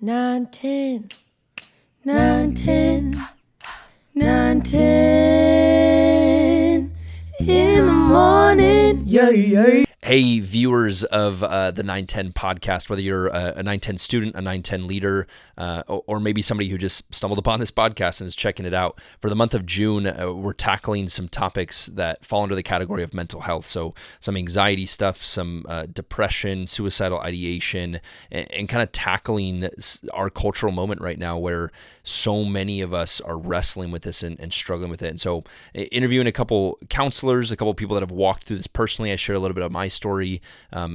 NineTen, NineTen, NineTen in the morning. Yay. Hey, viewers of the NineTen podcast, whether you're a NineTen student, a NineTen leader, or maybe somebody who just stumbled upon this podcast and is checking it out. For the month of June, we're tackling some topics that fall under the category of mental health. So some anxiety stuff, some depression, suicidal ideation, and kind of tackling our cultural moment right now where so many of us are wrestling with this and struggling with it. And so interviewing a couple counselors, a couple people that have walked through this personally. I shared a little bit of my story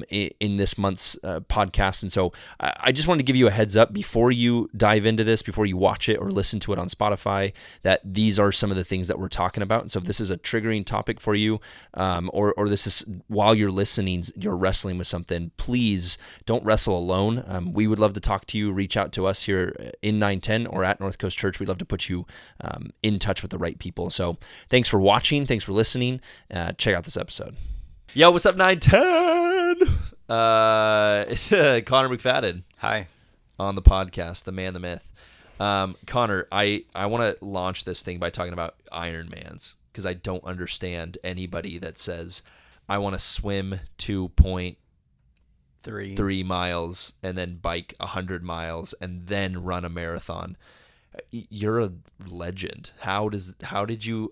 in this month's podcast. And so I just wanted to give you a heads up before you dive into this, before you watch it or listen to it on Spotify, that these are some of the things that we're talking about. And so if this is a triggering topic for you, or this is while you're listening, you're wrestling with something, please don't wrestle alone. We would love to talk to you. Reach out to us here in NineTen or at North Coast Church. We'd love to put you in touch with the right people. So thanks for watching. Thanks for listening. Check out this episode. Yo, what's up, NineTen? Connor McFadden. Hi. On the podcast, the man, the myth. Connor, I want to launch this thing by talking about Ironmans because I don't understand anybody that says, I want to swim 2.3 miles and then bike 100 miles and then run a marathon. You're a legend. How did you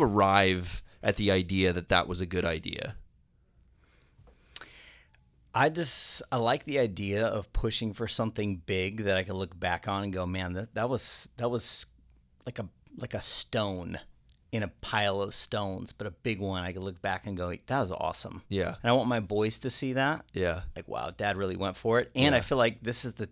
arrive at the idea that was a good idea? I like the idea of pushing for something big that I could look back on and go, man, that was like a stone in a pile of stones, but a big one. I could look back and go, that was awesome. Yeah. And I want my boys to see that. Yeah. Like, wow, Dad really went for it. And yeah. I feel like this is the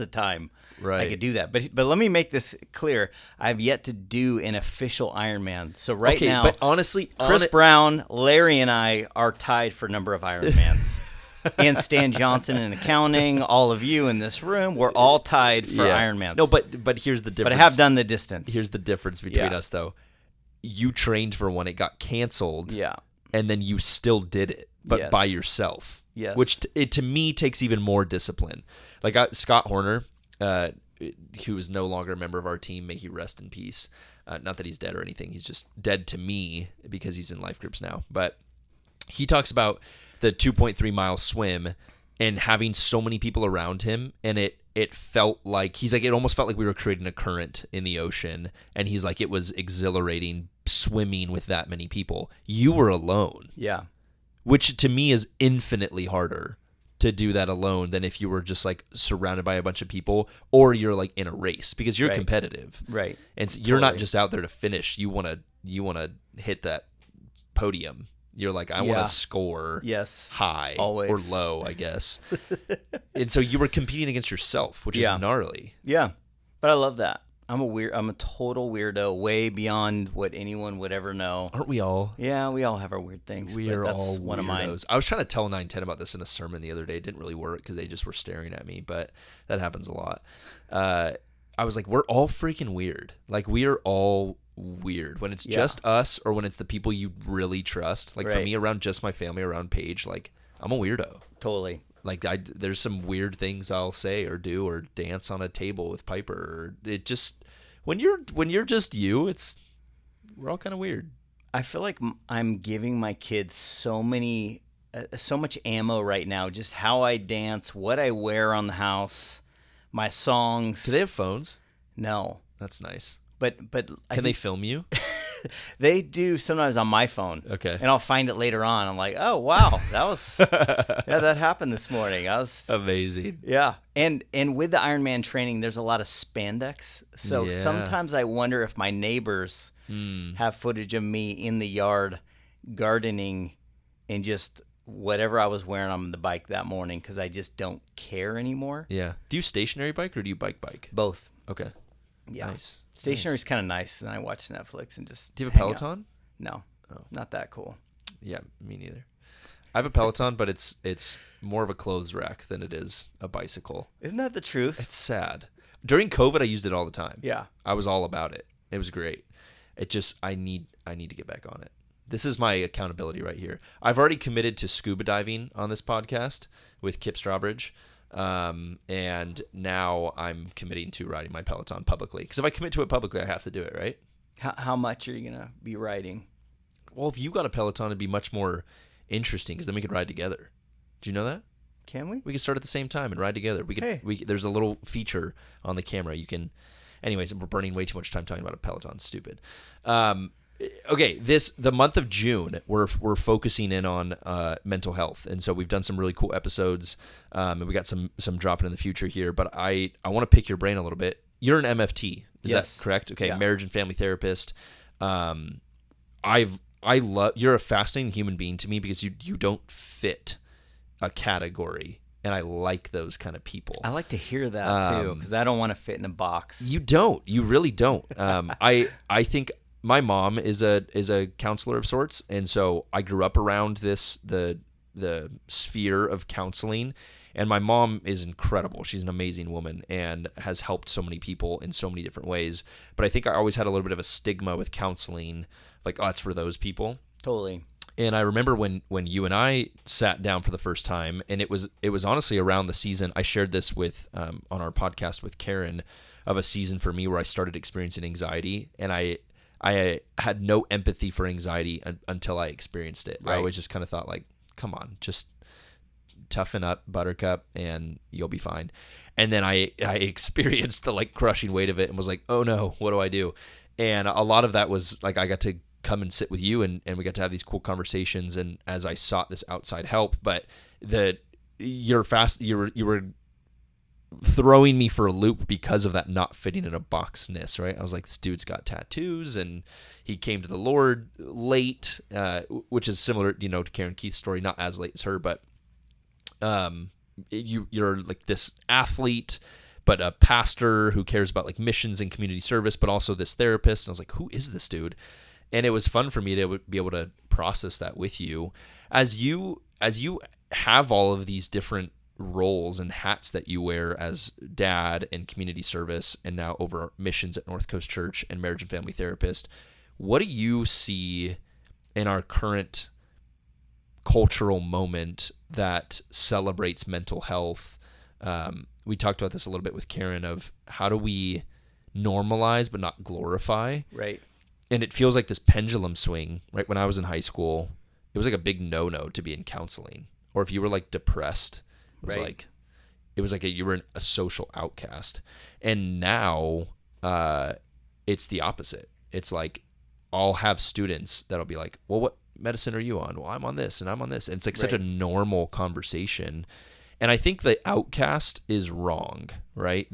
time right. I could do that. But let me make this clear. I've yet to do an official Ironman. So now, but honestly, Chris Brown, Larry, and I are tied for number of Ironmans. And Stan Johnson in accounting, all of you in this room, we're all tied for Ironmans. No, but here's the difference. But I have done the distance. Here's the difference between us, though. You trained for one, it got canceled. Yeah. And then you still did it, but by yourself. Yes. Which to me takes even more discipline. Like Scott Horner, who is no longer a member of our team, may he rest in peace. Not that he's dead or anything. He's just dead to me because he's in life groups now. But he talks about the 2.3 mile swim and having so many people around him, and it felt like, he's like, it almost felt like we were creating a current in the ocean, and he's like, it was exhilarating swimming with that many people. You were alone. Yeah. Which to me is infinitely harder to do that alone than if you were just like surrounded by a bunch of people, or you're like in a race, because you're competitive. Right. And so you're not just out there to finish. You want to hit that podium. You're like, I want to score high always. Or low, I guess. And so you were competing against yourself, which is gnarly. Yeah. But I love that. I'm a total weirdo, way beyond what anyone would ever know. Aren't we all? Yeah, we all have our weird things. We are all one weirdos. Of mine. I was trying to tell NineTen about this in a sermon the other day. It didn't really work because they just were staring at me, but that happens a lot. I was like, we're all freaking weird. Like, we are all weird when it's just us, or when it's the people you really trust. Like for me, around just my family, around Paige, like I'm a weirdo. Totally. Like there's some weird things I'll say or do or dance on a table with Piper. Or it just when you're just you, we're all kind of weird. I feel like I'm giving my kids so much ammo right now. Just how I dance, what I wear on the house, my songs. Do they have phones? No. That's nice. But can they film you? They do sometimes on my phone. Okay. And I'll find it later on. I'm like, oh wow, that was that happened this morning. I was amazing. Yeah. And with the Ironman training, there's a lot of spandex. So sometimes I wonder if my neighbors have footage of me in the yard gardening and just whatever I was wearing on the bike that morning, because I just don't care anymore. Yeah. Do you stationary bike or do you bike? Both. Okay. Yeah. Nice. Stationary is kind of nice. And I watch Netflix and just. Do you have a Peloton? Out. No. Oh. Not that cool. Yeah, me neither. I have a Peloton, but it's more of a clothes rack than it is a bicycle. Isn't that the truth? It's sad. During COVID, I used it all the time. Yeah. I was all about it. It was great. It just, I need to get back on it. This is my accountability right here. I've already committed to scuba diving on this podcast with Kip Strawbridge. And now I'm committing to riding my Peloton publicly. Because if I commit to it publicly, I have to do it, right? How much are you going to be riding? Well, if you got a Peloton, it'd be much more interesting because then we could ride together. Do you know that? Can we? We could start at the same time and ride together. We could. Hey. There's a little feature on the camera. You can. Anyways, we're burning way too much time talking about a Peloton. Stupid. Okay, the month of June, we're focusing in on mental health, and so we've done some really cool episodes, and we got some dropping in the future here. But I want to pick your brain a little bit. You're an MFT, is Yes. that correct? Okay, Yeah. marriage and family therapist. I love. You're a fascinating human being to me because you don't fit a category. And I like those kind of people. I like to hear that too, because I don't want to fit in a box. You don't. You really don't. I think my mom is a counselor of sorts, and so I grew up around the sphere of counseling. And my mom is incredible. She's an amazing woman and has helped so many people in so many different ways. But I think I always had a little bit of a stigma with counseling, like, oh, it's for those people. Totally. And I remember when you and I sat down for the first time, and it was honestly around the season. I shared this with on our podcast with Karen of a season for me where I started experiencing anxiety, and I had no empathy for anxiety until I experienced it. Right. I always just kind of thought, like, come on, just toughen up, buttercup, and you'll be fine. And then I experienced the like crushing weight of it and was like, oh no, what do I do? And a lot of that was like I got to come and sit with you and we got to have these cool conversations, and as I sought this outside help, but you were throwing me for a loop because of that not fitting in a boxness, right? I was like, this dude's got tattoos and he came to the Lord late, which is similar, to Karen Keith's story, not as late as her, but you're like this athlete, but a pastor who cares about like missions and community service, but also this therapist. And I was like, who is this dude? And it was fun for me to be able to process that with you as you have all of these different roles and hats that you wear as dad and community service, and now over missions at North Coast Church and marriage and family therapist. What do you see in our current cultural moment that celebrates mental health? We talked about this a little bit with Karen of how do we normalize but not glorify? Right. And it feels like this pendulum swing, right? When I was in high school, it was like a big no-no to be in counseling. Or if you were like depressed, it was like you were a social outcast. And now it's the opposite. It's like I'll have students that'll be like, well, what medicine are you on? Well, I'm on this and I'm on this. And it's like such a normal conversation. And I think the outcast is wrong, right?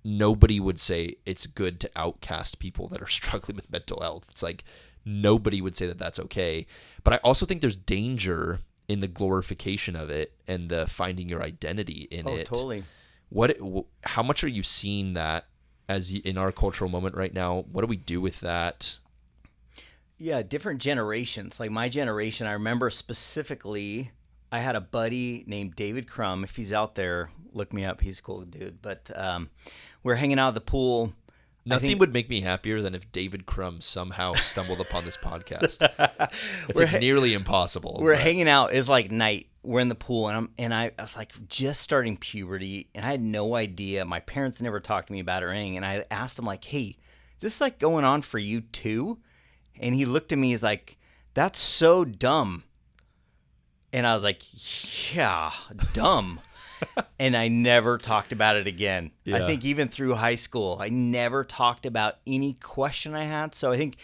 Nobody would say it's good to outcast people that are struggling with mental health. It's like nobody would say that that's okay. But I also think there's danger in the glorification of it and the finding your identity in it. Oh, totally. How much are you seeing that in our cultural moment right now? What do we do with that? Yeah, different generations. Like my generation, I remember specifically, I had a buddy named David Crum. If he's out there, look me up. He's a cool dude. But we're hanging out at the pool. Nothing would make me happier than if David Crum somehow stumbled upon this podcast. It's like nearly impossible. We're hanging out. It's like night. We're in the pool, and I was like just starting puberty, and I had no idea. My parents never talked to me about it or anything. And I asked him like, "Hey, is this like going on for you too?" And he looked at me. He's like, "That's so dumb." And I was like, "Yeah, dumb." And I never talked about it again. Yeah. I think even through high school, I never talked about any question I had. So I think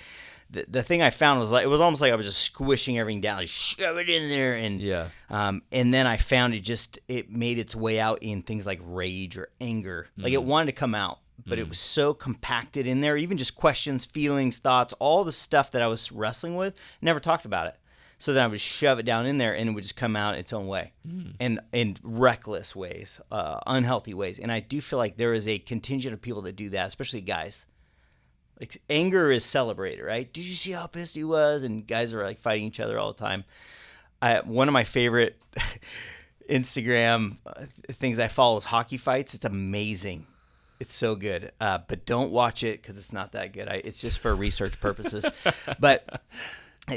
the thing I found was like, it was almost like I was just squishing everything down, like, shove it in there. And and then I found it made its way out in things like rage or anger. Like it wanted to come out, but it was so compacted in there. Even just questions, feelings, thoughts, all the stuff that I was wrestling with, never talked about it. So then I would shove it down in there, and it would just come out its own way, and in reckless ways, unhealthy ways. And I do feel like there is a contingent of people that do that, especially guys. Like anger is celebrated, right? Did you see how pissed he was? And guys are like fighting each other all the time. One of my favorite Instagram things I follow is hockey fights. It's amazing. It's so good, but don't watch it because it's not that good. It's just for research purposes, but.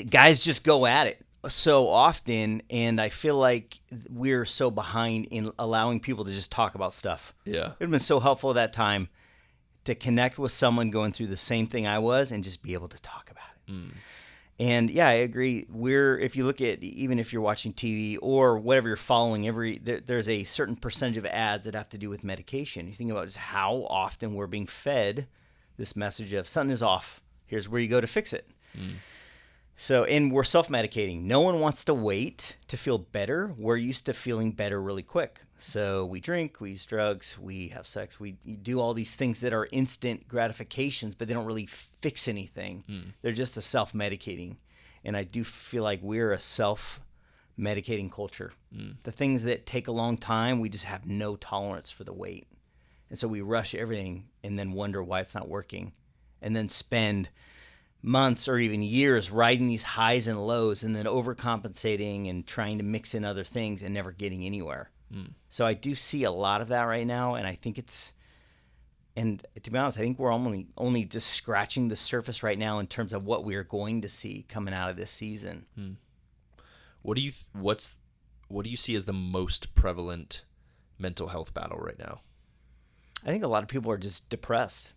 Guys just go at it so often, and I feel like we're so behind in allowing people to just talk about stuff. Yeah. It would have been so helpful at that time to connect with someone going through the same thing I was and just be able to talk about it. And yeah, I agree. If you look at, even if you're watching TV or whatever you're following, there's a certain percentage of ads that have to do with medication. You think about just how often we're being fed this message of something is off. Here's where you go to fix it. So, and we're self-medicating. No one wants to wait to feel better. We're used to feeling better really quick. So we drink, we use drugs, we have sex, we do all these things that are instant gratifications, but they don't really fix anything. They're just a self-medicating. And I do feel like we're a self-medicating culture. The things that take a long time, we just have no tolerance for the wait. And so we rush everything and then wonder why it's not working, and then spend months or even years riding these highs and lows and then overcompensating and trying to mix in other things and never getting anywhere. So I do see a lot of that right now, and I think and to be honest, I think we're only just scratching the surface right now in terms of what we're going to see coming out of this season. What do you see as the most prevalent mental health battle right now? I think a lot of people are just depressed,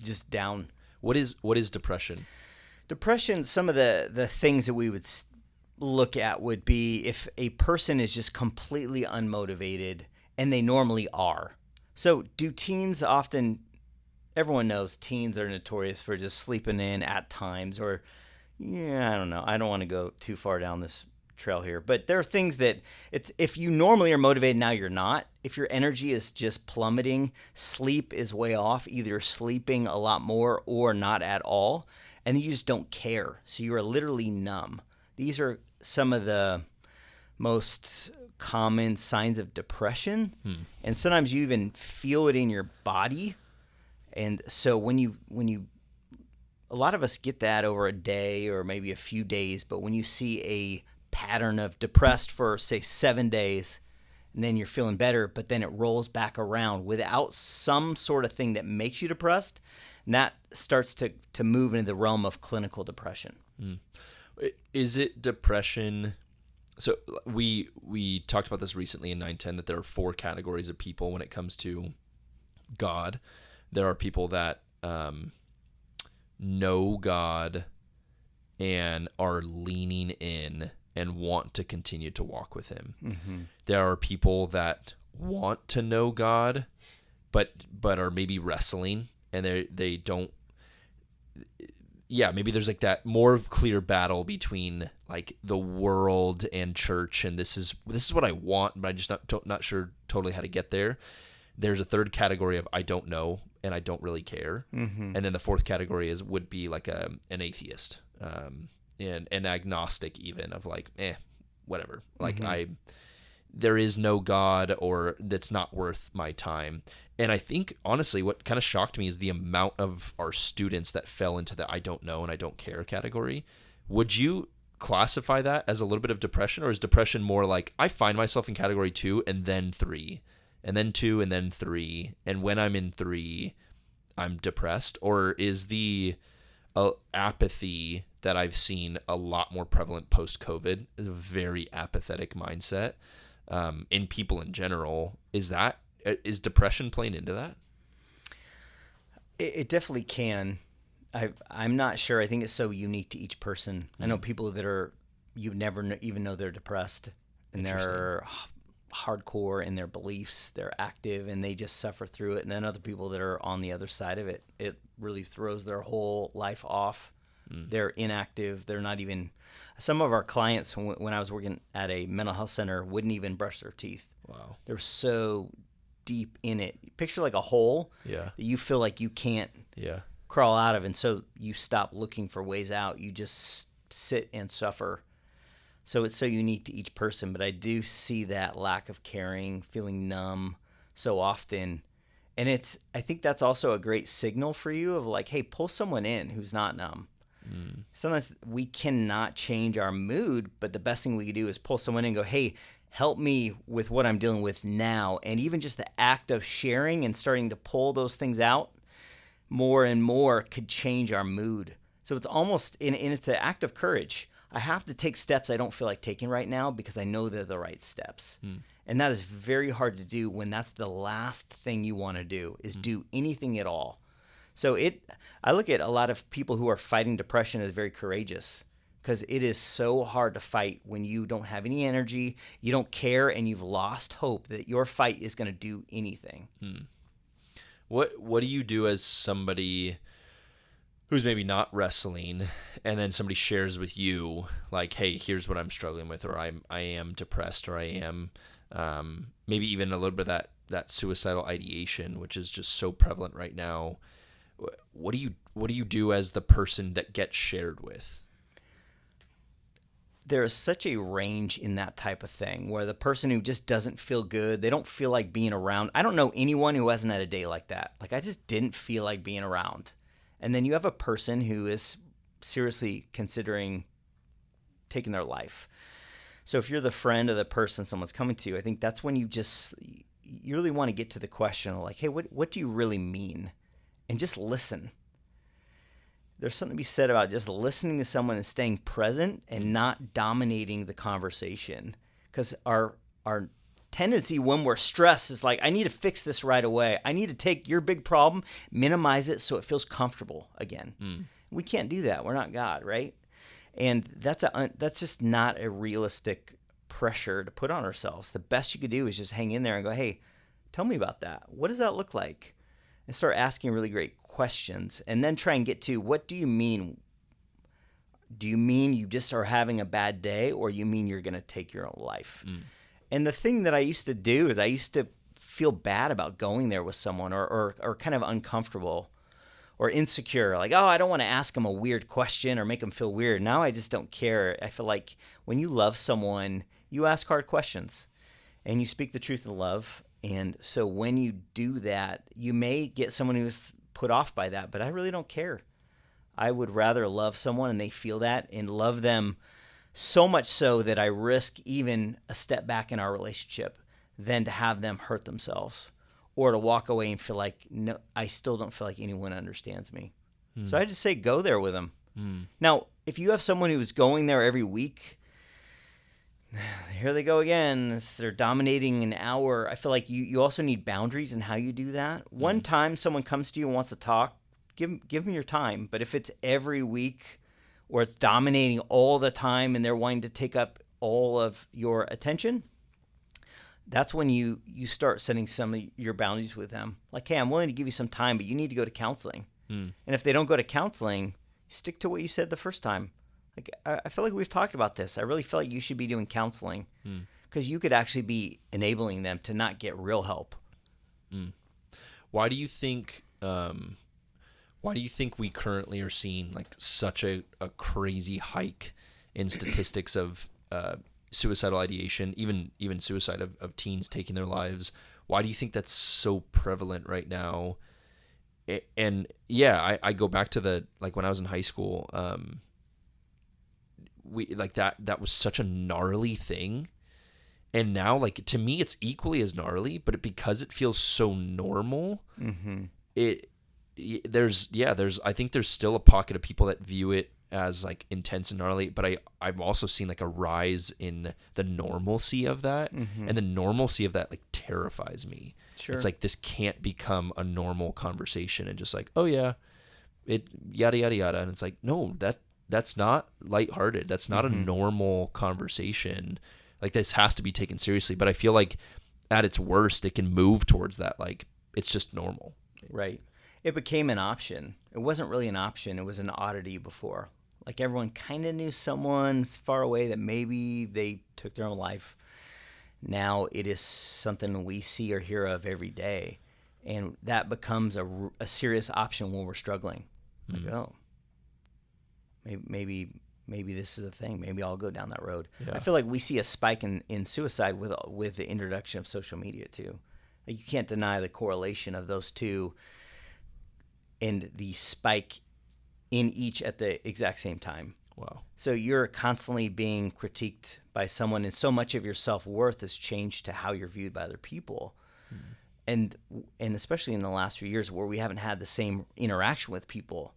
just down. What is depression? Depression, some of the things that we would look at would be if a person is just completely unmotivated, and they normally are. So do teens often, everyone knows teens are notorious for just sleeping in at times, or, I don't know. I don't want to go too far down this trail here, but there are things that if you normally are motivated, now you're not. If your energy is just plummeting, sleep is way off, either sleeping a lot more or not at all, and you just don't care. So you are literally numb. These are some of the most common signs of depression, and sometimes you even feel it in your body. And so when you a lot of us get that over a day or maybe a few days, but when you see a pattern of depressed for, say, 7 days, and then you're feeling better, but then it rolls back around without some sort of thing that makes you depressed, and that starts to move into the realm of clinical depression. Is it depression? So we talked about this recently in NineTen, that there are 4 categories of people when it comes to God. There are people that know God and are leaning in and want to continue to walk with him. There are people that want to know God, but are maybe wrestling, and they don't. Yeah, maybe there's like that more clear battle between like the world and church, and this is what I want, but I'm just not sure totally how to get there. There's a third category of I don't know and I don't really care, and then the fourth category would be like an atheist. And an agnostic even, of like, whatever. Like there is no God, or that's not worth my time. And I think, honestly, what kind of shocked me is the amount of our students that fell into the I don't know and I don't care category. Would you classify that as a little bit of depression, or is depression more like I find myself in category 2 and then 3 and then 2 and then 3, and when I'm in 3, I'm depressed? Or is the apathy that I've seen a lot more prevalent post-COVID, is a very apathetic mindset in people in general? Is depression playing into that? It definitely can. I'm not sure. I think it's so unique to each person. I know people that you never even know they're depressed, and they're hardcore in their beliefs. They're active and they just suffer through it. And then other people that are on the other side of it, it really throws their whole life off. They're inactive. They're not even. Some of our clients, when I was working at a mental health center, wouldn't even brush their teeth. Wow. They're so deep in it. Picture like a hole that you feel like you can't crawl out of, and so you stop looking for ways out. You just sit and suffer. So it's so unique to each person, but I do see that lack of caring, feeling numb so often. And I think that's also a great signal for you of like, hey, pull someone in who's not numb. Sometimes we cannot change our mood, but the best thing we can do is pull someone in and go, hey, help me with what I'm dealing with now. And even just the act of sharing and starting to pull those things out more and more could change our mood. So it's almost, and it's an act of courage. I have to take steps I don't feel like taking right now because I know they're the right steps. And that is very hard to do when that's the last thing you want to do, is do anything at all. So I look at a lot of people who are fighting depression as very courageous, because it is so hard to fight when you don't have any energy, you don't care, and you've lost hope that your fight is going to do anything. What do you do as somebody who's maybe not wrestling, and then somebody shares with you, like, hey, here's what I'm struggling with, or I am depressed, or I am maybe even a little bit of that suicidal ideation, which is just so prevalent right now. What do you do as the person that gets shared with? There is such a range in that type of thing, where the person who just doesn't feel good, they don't feel like being around. I don't know anyone who hasn't had a day like that. Like, I just didn't feel like being around. And then you have a person who is seriously considering taking their life. So if you're the friend of the person someone's coming to, I think that's when you really want to get to the question of, like, hey, what do you really mean? And just listen. There's something to be said about just listening to someone and staying present and not dominating the conversation. Because our tendency when we're stressed is like, I need to fix this right away. I need to take your big problem, minimize it so it feels comfortable again. We can't do that. We're not God, right? And that's just not a realistic pressure to put on ourselves. The best you could do is just hang in there and go, hey, tell me about that. What does that look like? And start asking really great questions, and then try and get to, what do you mean? Do you mean you just are having a bad day, or you mean you're going to take your own life? And the thing that I used to do is I used to feel bad about going there with someone, or kind of uncomfortable or insecure. Like, oh, I don't want to ask them a weird question or make them feel weird. Now I just don't care. I feel like when you love someone, you ask hard questions and you speak the truth in love. And so when you do that, you may get someone who's put off by that, but I really don't care. I would rather love someone and they feel that, and love them so much so that I risk even a step back in our relationship than to have them hurt themselves or to walk away and feel like, no, I still don't feel like anyone understands me. So I just say, go there with them. Now, if you have someone who's going there every week, here they go again. They're dominating an hour. I feel like you also need boundaries in how you do that. One time someone comes to you and wants to talk, give them your time. But if it's every week, or it's dominating all the time and they're wanting to take up all of your attention, that's when you start setting some of your boundaries with them. Like, hey, I'm willing to give you some time, but you need to go to counseling. And if they don't go to counseling, stick to what you said the first time. Like, I feel like we've talked about this. I really feel like you should be doing counseling, because you could actually be enabling them to not get real help. Why do you think we currently are seeing like such a crazy hike in statistics of suicidal ideation, even suicide of teens taking their lives? Why do you think that's so prevalent right now? And yeah, I go back to like when I was in high school, we like that was such a gnarly thing, and now, like, to me it's equally as gnarly, but because it feels so normal, there's I think there's still a pocket of people that view it as like intense and gnarly, but I've also seen like a rise in the normalcy of that, and the normalcy of that like terrifies me. Sure. It's like, this can't become a normal conversation and just like, oh yeah, it yada yada yada, and it's like, no, that's not lighthearted. That's not a normal conversation. Like, this has to be taken seriously. But I feel like at its worst, it can move towards that. Like, it's just normal. Right. It became an option. It wasn't really an option. It was an oddity before. Like, everyone kind of knew someone far away that maybe they took their own life. Now it is something we see or hear of every day. And that becomes a serious option when we're struggling. Like, oh, maybe this is a thing. Maybe I'll go down that road. Yeah. I feel like we see a spike in suicide with the introduction of social media too. Like, you can't deny the correlation of those two and the spike in each at the exact same time. Wow. So you're constantly being critiqued by someone, and so much of your self-worth has changed to how you're viewed by other people. And especially in the last few years where we haven't had the same interaction with people.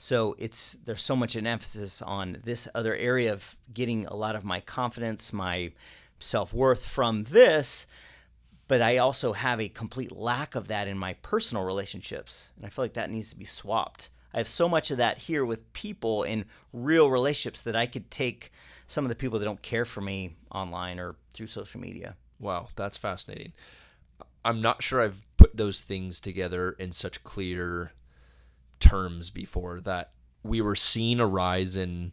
So there's so much an emphasis on this other area of getting a lot of my confidence, my self-worth from this, but I also have a complete lack of that in my personal relationships. And I feel like that needs to be swapped. I have so much of that here with people in real relationships that I could take some of the people that don't care for me online or through social media. Wow, that's fascinating. I'm not sure I've put those things together in such clear terms before, that we were seeing a rise in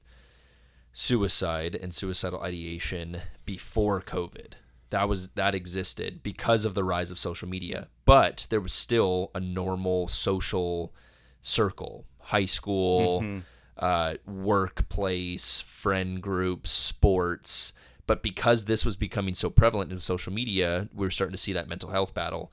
suicide and suicidal ideation before COVID. That existed because of the rise of social media, but there was still a normal social circle, high school, workplace, friend groups, sports. But because this was becoming so prevalent in social media, we were starting to see that mental health battle.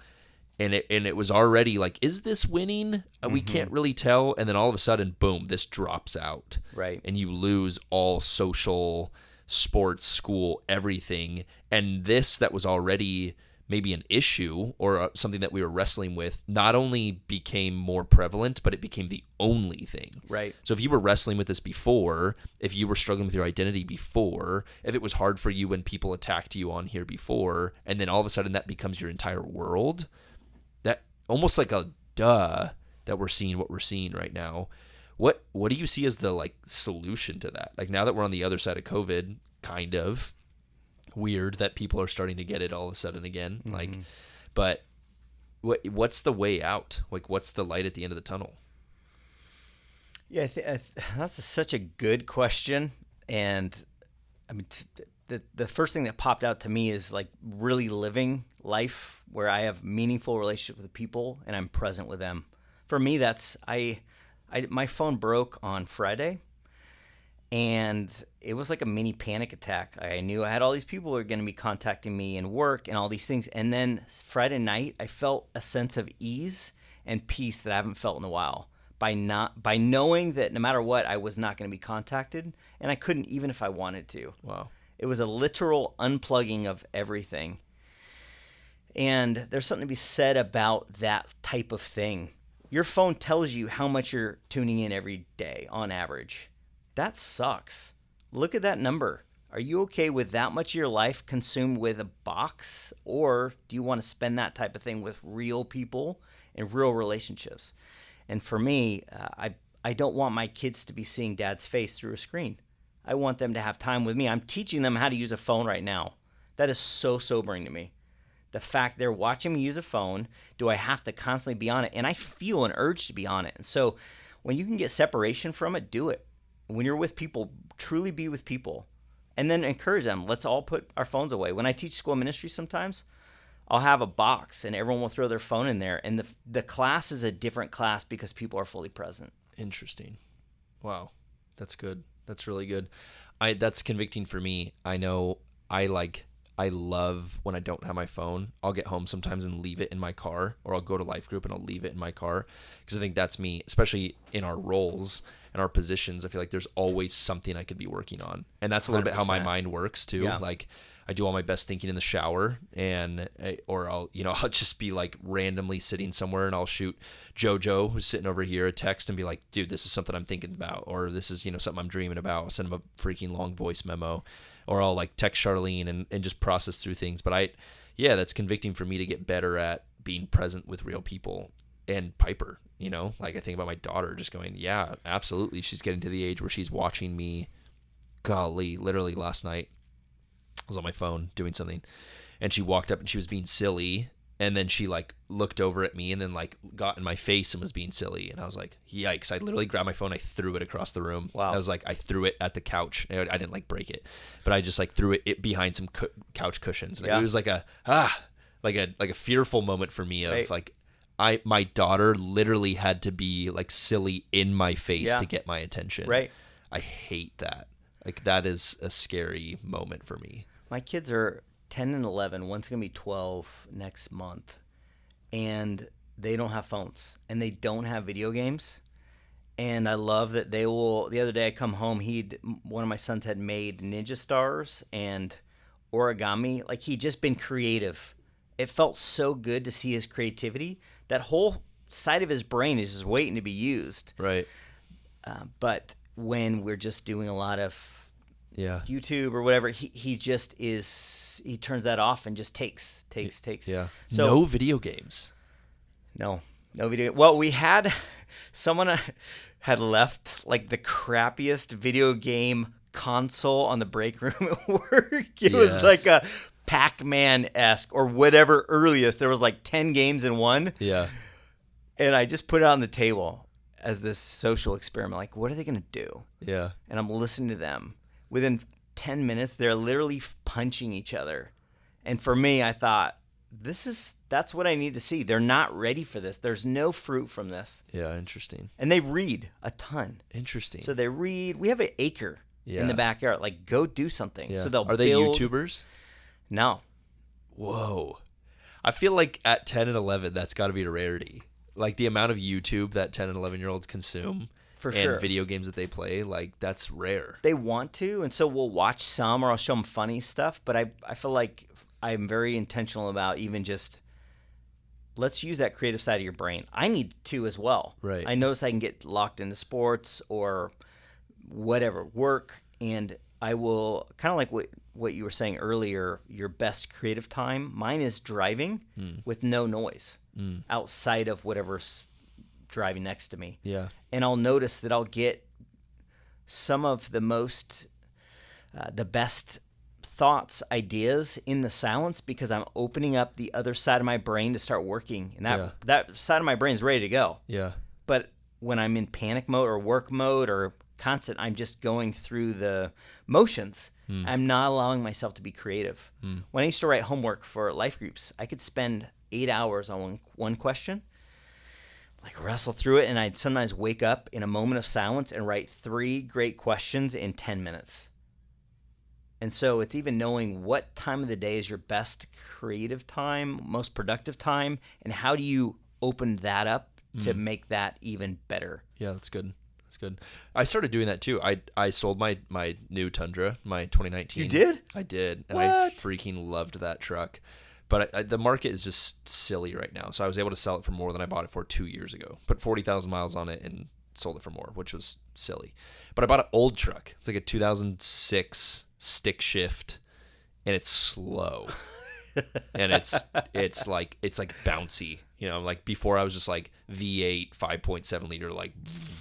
And it was already like, is this winning? We can't really tell. And then all of a sudden, boom, this drops out. Right. And you lose all social, sports, school, everything. And this that was already maybe an issue or something that we were wrestling with not only became more prevalent, but it became the only thing. Right. So if you were wrestling with this before, if you were struggling with your identity before, if it was hard for you when people attacked you on here before, and then all of a sudden that becomes your entire world, that almost like a duh that we're seeing what we're seeing right now. What do you see as the like solution to that? Like now that we're on the other side of COVID, kind of weird that people are starting to get it all of a sudden again. Like, but what's the way out? Like, what's the light at the end of the tunnel? Yeah, that's such a good question. And I mean, the first thing that popped out to me is like really living life where I have meaningful relationships with people and I'm present with them. For me, that's my phone broke on Friday, and it was like a mini panic attack. I knew I had all these people who were going to be contacting me in work and all these things. And then Friday night, I felt a sense of ease and peace that I haven't felt in a while by knowing that no matter what, I was not going to be contacted, and I couldn't even if I wanted to. Wow. It was a literal unplugging of everything. And there's something to be said about that type of thing. Your phone tells you how much you're tuning in every day on average. That sucks. Look at that number. Are you okay with that much of your life consumed with a box? Or do you want to spend that type of thing with real people and real relationships? And for me, I don't want my kids to be seeing dad's face through a screen. I want them to have time with me. I'm teaching them how to use a phone right now. That is so sobering to me. The fact they're watching me use a phone, do I have to constantly be on it? And I feel an urge to be on it. And so when you can get separation from it, do it. When you're with people, truly be with people. And then encourage them. Let's all put our phones away. When I teach school ministry sometimes, I'll have a box and everyone will throw their phone in there. And the class is a different class because people are fully present. Interesting. Wow. That's good. That's really good. That's convicting for me. I know I love when I don't have my phone. I'll get home sometimes and leave it in my car, or I'll go to life group and I'll leave it in my car, because I think that's me, especially in our roles and our positions. I feel like there's always something I could be working on. And that's a little bit how my mind works too. Yeah. Like I do all my best thinking in the shower, or I'll just be like randomly sitting somewhere and I'll shoot JoJo, who's sitting over here, a text and be like, dude, this is something I'm thinking about, or this is, something I'm dreaming about. I'll send him a freaking long voice memo, or I'll like text Charlene and just process through things. But that's convicting for me to get better at being present with real people. And Piper, like I think about my daughter just going, yeah, absolutely. She's getting to the age where she's watching me. Golly, literally last night, I was on my phone doing something, and she walked up and she was being silly, and then she like looked over at me and then like got in my face and was being silly, and I was like, yikes. I literally grabbed my phone, I threw it across the room. Wow. I threw it at the couch. I didn't like break it, but I just like threw it behind some couch cushions, and it was like a fearful moment for me of right. Like my daughter literally had to be like silly in my face to get my attention. Right. I hate that. Like that is a scary moment for me. My kids are 10 and 11. One's going to be 12 next month. And they don't have phones. And they don't have video games. And I love that they will. The other day I come home, one of my sons had made ninja stars and origami. Like he'd just been creative. It felt so good to see his creativity. That whole side of his brain is just waiting to be used. Right. But when we're just doing a lot of Yeah. YouTube or whatever, he turns that off and just takes. Yeah. So No video games. no video. Well, we had someone had left like the crappiest video game console on the break room at work. It was like a Pac-Man-esque or whatever earliest. There was like 10 games in one. Yeah. And I just put it on the table as this social experiment. Like, what are they going to do? Yeah. And I'm listening to them. Within 10 minutes, they're literally punching each other. And for me, I thought, that's what I need to see. They're not ready for this. There's no fruit from this. Yeah, interesting. And they read a ton. Interesting. So they read. We have an acre in the backyard. Like, go do something. Yeah. So they'll Are they build. YouTubers? No. Whoa. I feel like at 10 and 11, that's got to be a rarity. Like the amount of YouTube that 10 and 11-year-olds consume For and sure. video games that they play, like that's rare. They want to, and so we'll watch some, or I'll show them funny stuff. But I feel like I'm very intentional about even just let's use that creative side of your brain. I need to as well. Right. I notice I can get locked into sports or whatever, work, and I will kind of like what you were saying earlier, your best creative time. Mine is driving with no noise outside of whatever's driving next to me. Yeah. And I'll notice that I'll get some of the most, the best thoughts, ideas in the silence because I'm opening up the other side of my brain to start working. And that side of my brain is ready to go. Yeah. But when I'm in panic mode or work mode or constant, I'm just going through the motions. I'm not allowing myself to be creative. When I used to write homework for life groups, I could spend 8 hours on one question, like wrestle through it, and I'd sometimes wake up in a moment of silence and write 3 great questions in 10 minutes. And so it's even knowing what time of the day is your best creative time, most productive time, and how do you open that up to make that even better. Yeah, that's good. That's good. I started doing that too. I sold my new Tundra, my 2019. You did? I did. And What? I freaking loved that truck. But the market is just silly right now. So I was able to sell it for more than I bought it for 2 years ago. Put 40,000 miles on it and sold it for more, which was silly. But I bought an old truck. It's like a 2006 stick shift, and it's slow. And it's like bouncy. You know, like before I was just like V8 5.7 liter, like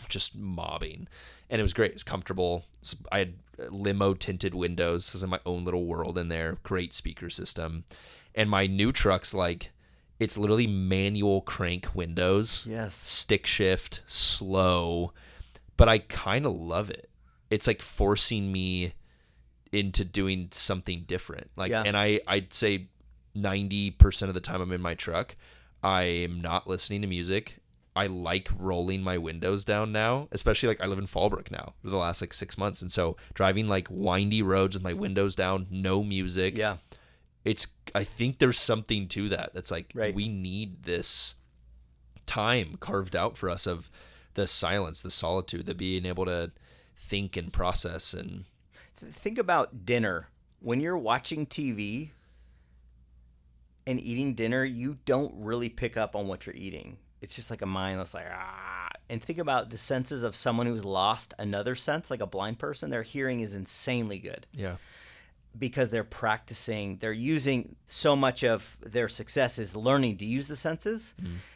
just mobbing. And it was great. It was comfortable. So I had limo tinted windows. I was in my own little world in there. Great speaker system. And my new truck's like, it's literally manual crank windows. Yes. Stick shift, slow. But I kind of love it. It's like forcing me into doing something different. Like, and I'd say 90% of the time I'm in my truck, I am not listening to music. I like rolling my windows down now, especially like I live in Fallbrook now for the last like 6 months. And so driving like windy roads with my windows down, no music. Yeah. I think there's something to that. That's like, right. We need this time carved out for us of the silence, the solitude, the being able to think and process. And think about dinner. When you're watching TV and eating dinner, you don't really pick up on what you're eating. It's just like a mindless like, ah. And think about the senses of someone who's lost another sense, like a blind person. Their hearing is insanely good. Yeah. Because they're practicing, they're using so much of their success is learning to use the senses.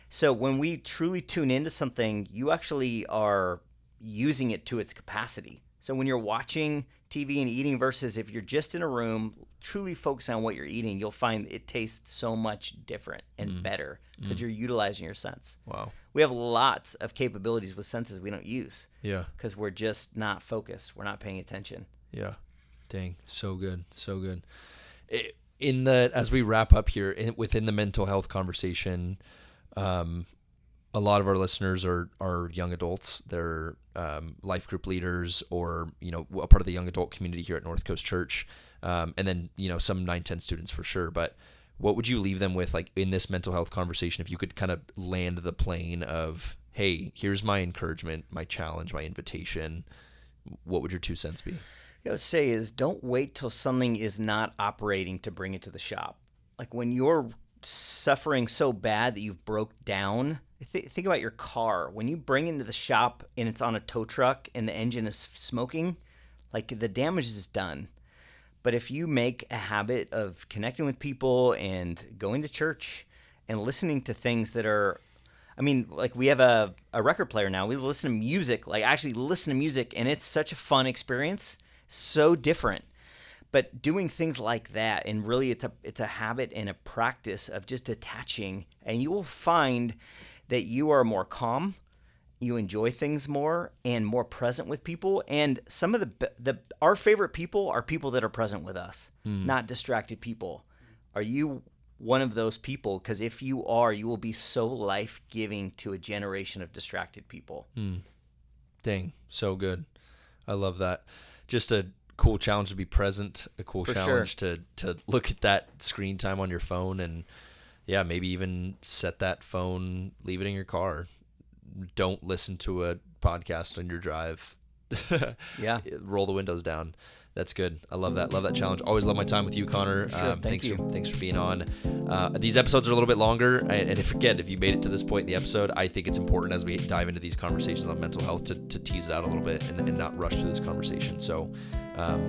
So when we truly tune into something, you actually are using it to its capacity. So when you're watching TV and eating versus if you're just in a room, truly focusing on what you're eating, you'll find it tastes so much different and better because you're utilizing your sense. Wow. We have lots of capabilities with senses we don't use. Yeah. Because we're just not focused. We're not paying attention. Yeah. Dang. So good. So good. As we wrap up here within the mental health conversation, a lot of our listeners are young adults. They're life group leaders or, a part of the young adult community here at North Coast Church. And then, some 910 students for sure. But what would you leave them with, like in this mental health conversation, if you could kind of land the plane of, hey, here's my encouragement, my challenge, my invitation, what would your 2 cents be? I would say is don't wait till something is not operating to bring it to the shop. Like when you're suffering so bad that you've broke down Think about your car. When you bring into the shop and it's on a tow truck and the engine is smoking, like the damage is done. But if you make a habit of connecting with people and going to church and listening to things that are, I mean, like we have a record player now. We listen to music, like actually listen to music, and it's such a fun experience, so different. But doing things like that, and really it's a habit and a practice of just detaching, and you will find that you are more calm, you enjoy things more, and more present with people. And some of our favorite people are people that are present with us, not distracted people. Are you one of those people? Because if you are, you will be so life-giving to a generation of distracted people. Dang, so good. I love that. Just a cool challenge to be present, a cool challenge to look at that screen time on your phone, and yeah, maybe even set that phone, leave it in your car. Don't listen to a podcast on your drive. Yeah. Roll the windows down. That's good. I love that. Love that challenge. Always love my time with you, Connor. Sure, thanks you. Thanks for being on. These episodes are a little bit longer, and if you made it to this point in the episode, I think it's important as we dive into these conversations on mental health to tease it out a little bit and not rush through this conversation. So,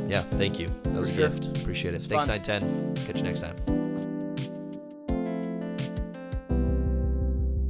yeah, thank you. That was a gift. Appreciate it. Thanks, fun. NineTen. Catch you next time.